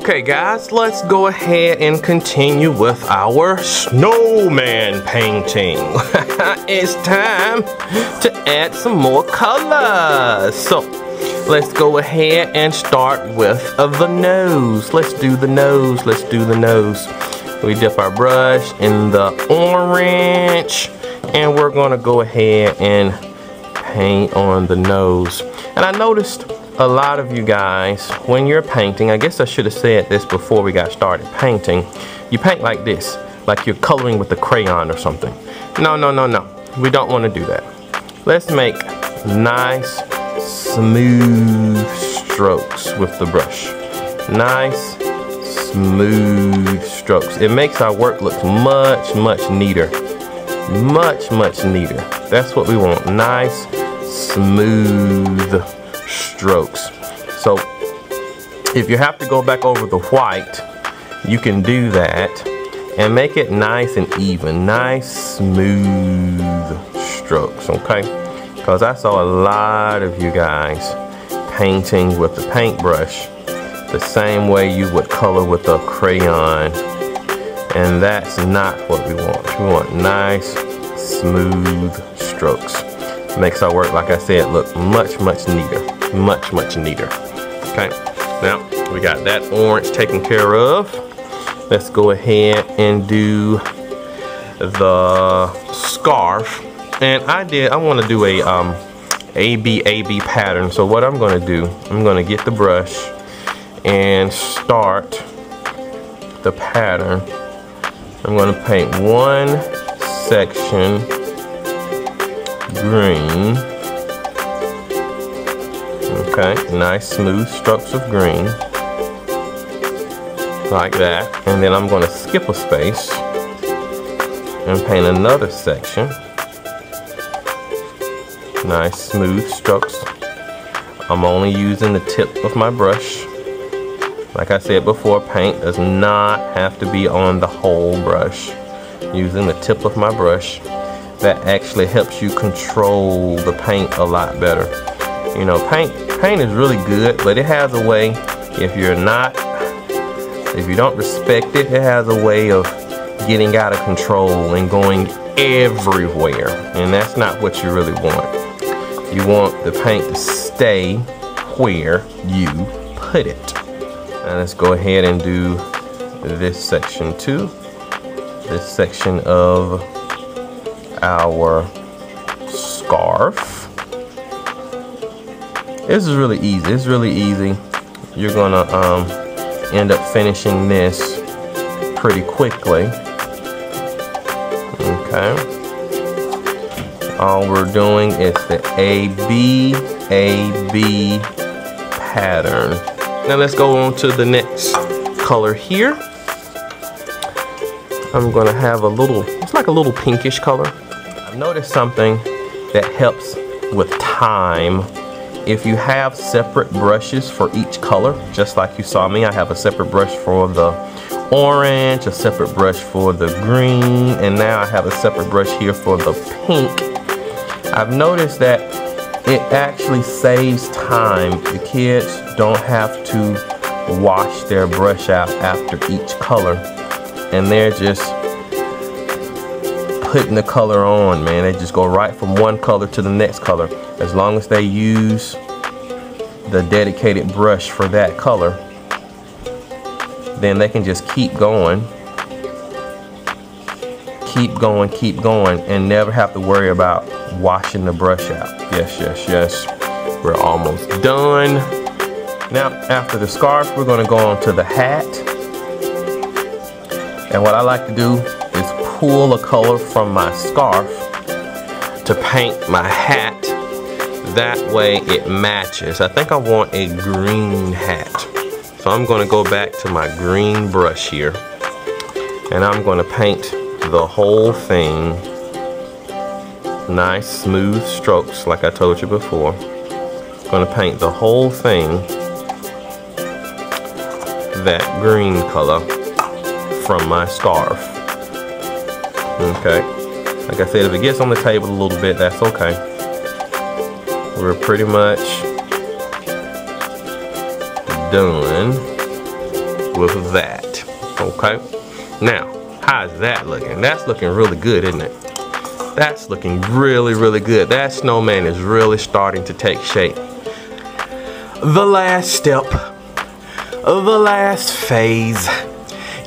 Okay guys, let's go ahead and continue with our snowman painting. It's time to add some more colors. So let's go ahead and start with the nose. Let's do the nose. We dip our brush in the orange and we're gonna go ahead and paint on the nose. And I noticed a lot of you guys, when you're painting, I guess I should have said this before we got started painting, you paint like this, like you're coloring with a crayon or something. No. We don't want to do that. Let's make nice, smooth strokes with the brush. Nice, smooth strokes. It makes our work look much neater. Much neater. That's what we want. Nice, smooth strokes. So if you have to go back over the white, you can do that and make it nice and even. Nice, smooth strokes, okay? Because I saw a lot of you guys painting with the paintbrush the same way you would color with a crayon, and that's not what we want. We want nice, smooth strokes. Makes our work, like I said, look much neater. Much neater. Okay, now we got that orange taken care of. Let's go ahead and do the scarf. And I want to do a AB pattern. So what I'm going to do, I'm going to get the brush and start the pattern. I'm going to paint one section green. Okay, nice smooth strokes of green, like that. And then I'm going to skip a space and paint another section. Nice smooth strokes. I'm only using the tip of my brush. Like I said before, paint does not have to be on the whole brush. Using the tip of my brush, that actually helps you control the paint a lot better. You know, paint is really good, but it has a way, if you don't respect it, it has a way of getting out of control and going everywhere. And that's not what you really want. You want the paint to stay where you put it. Now let's go ahead and do this section too. This section of our scarf. This is really easy. It's really easy. You're gonna end up finishing this pretty quickly. Okay. All we're doing is the AB pattern. Now let's go on to the next color here. I'm gonna have a little, it's like a little pinkish color. I've noticed something that helps with time. If you have separate brushes for each color, just like you saw me, I have a separate brush for the orange, a separate brush for the green, and now I have a separate brush here for the pink. I've noticed that it actually saves time. The kids don't have to wash their brush out after each color, and they're just putting the color on, man. They just go right from one color to the next color. As long as they use the dedicated brush for that color, then they can just keep going, and never have to worry about washing the brush out. Yes. We're almost done. Now, after the scarf, we're going to go on to the hat. And what I like to do is pull a color from my scarf to paint my hat. That way it matches. I think I want a green hat. So I'm going to go back to my green brush here. And I'm going to paint the whole thing. Nice smooth strokes, like I told you before. I'm going to paint the whole thing that green color from my scarf. Okay, like I said, if it gets on the table a little bit, that's okay. We're pretty much done. with that. Okay. Now, how's that looking? That's looking really good, isn't it? That's looking really, really good. That snowman is really starting to take shape. The last step, the last phase.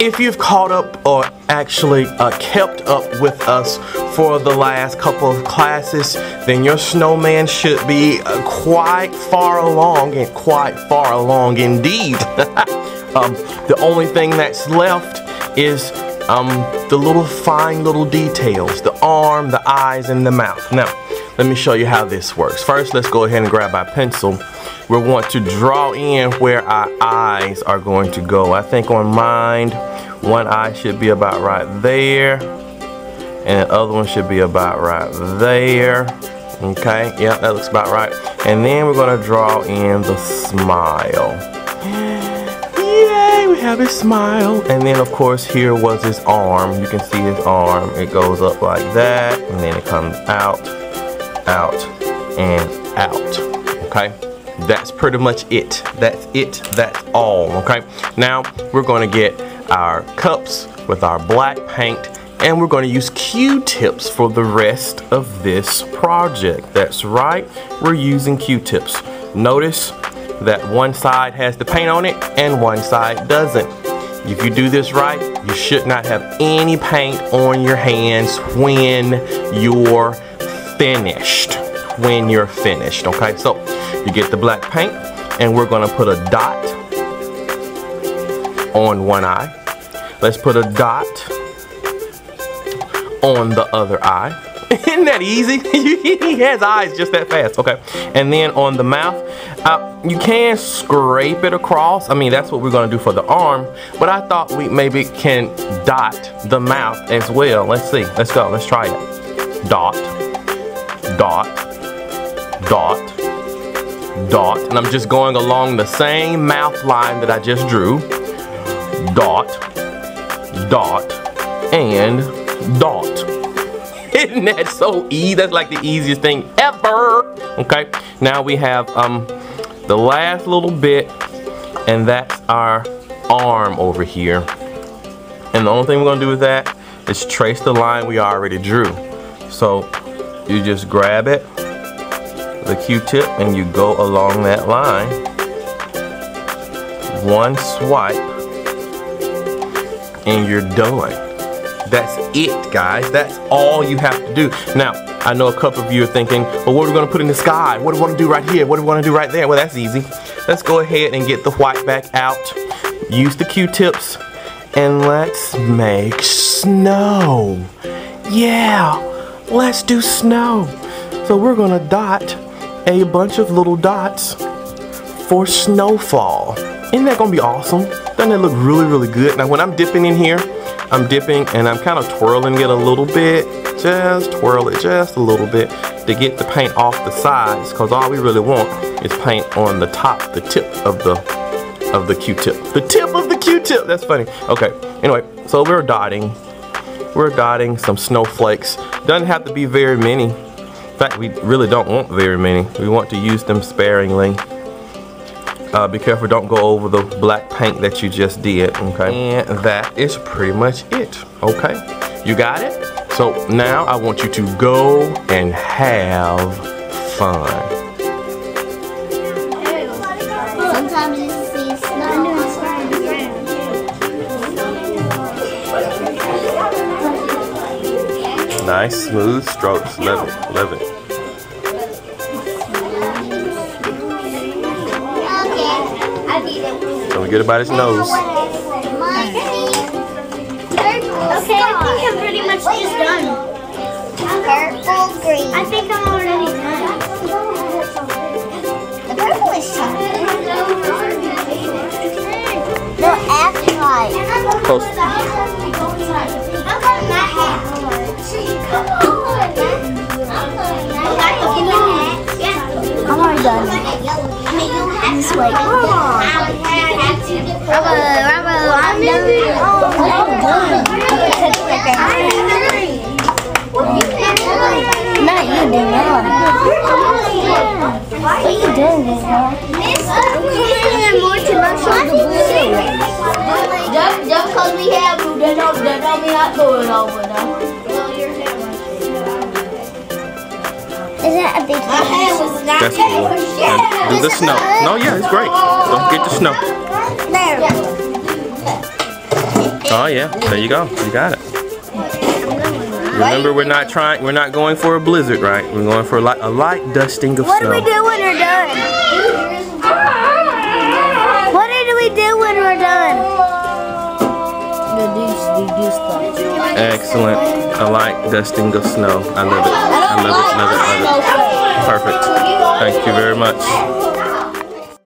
If you've caught up or actually kept up with us for the last couple of classes, then your snowman should be quite far along, and quite far along indeed. The only thing that's left is the little fine little details, the arm, the eyes, and the mouth. Now, let me show you how this works. First, let's go ahead and grab our pencil. We want to draw in where our eyes are going to go. I think on mine, one eye should be about right there, and the other one should be about right there. Okay, yeah, that looks about right. And then we're gonna draw in the smile. Yay, we have his smile. And then of course here was his arm. You can see his arm. It goes up like that, and then it comes out, out, and out. Okay, that's pretty much it. That's it, that's all. Okay, now we're gonna get our cups with our black paint, and we're going to use Q-tips for the rest of this project. That's right, we're using Q-tips. Notice that one side has the paint on it and one side doesn't. If you do this right, you should not have any paint on your hands when you're finished. When you're finished, okay? So you get the black paint, and we're going to put a dot on one eye. Let's put a dot on the other eye. Isn't that easy? He has eyes just that fast. Okay. And then on the mouth, you can scrape it across. I mean, that's what we're going to do for the arm. But I thought we maybe can dot the mouth as well. Let's see. Let's go. Let's try it. Dot, dot, dot, dot. And I'm just going along the same mouth line that I just drew. Dot, dot, and dot. Isn't that so easy? That's like the easiest thing ever. Okay, now we have the last little bit, and that's our arm over here. And the only thing we're gonna do with that is trace the line we already drew. So you just grab it, the Q-tip, and you go along that line. One swipe, and you're done. That's it, guys. That's all you have to do. Now, I know a couple of you are thinking, well, what are we gonna put in the sky? What do we wanna do right here? What do we wanna do right there? Well, that's easy. Let's go ahead and get the white back out. Use the Q-tips, and let's make snow. Yeah, let's do snow. So we're gonna dot a bunch of little dots for snowfall. Isn't that gonna be awesome? Doesn't it look really, really good? Now when I'm dipping in here, I'm dipping and I'm kind of twirling it a little bit. Just twirl it just a little bit to get the paint off the sides, because all we really want is paint on the top, the tip of the Q-tip. The tip of the Q-tip, that's funny. Okay, anyway, so we're dotting some snowflakes. Doesn't have to be very many. In fact, we really don't want very many. We want to use them sparingly. Be careful, don't go over the black paint that you just did, okay? And that is pretty much it, okay? You got it? So now I want you to go and have fun. Sometimes you see snow. Nice, smooth strokes. Love it, love it. Don't forget about his nose. Okay, I think I'm pretty much just done. Purple, green. I think I'm already done. The purple is chocolate. No, after right. Close. I'm already done. This way. Rubber, I'm done. Not you, Danielle. What are you doing, Danielle? I'm more to not show the blue. tell me I do it over though. Is that a big hand? My hand was not That's cool. And do the snow. No, yeah, it's great. Don't forget the snow. There. Oh yeah, there you go. You got it. Remember, we're not going for a blizzard, right? We're going for a light dusting of What snow. do we do when we're done? What do we do when we're done? We do stuff. Excellent. A light dusting of snow. I love it. I love it. Love it. Love it. Perfect. Thank you very much.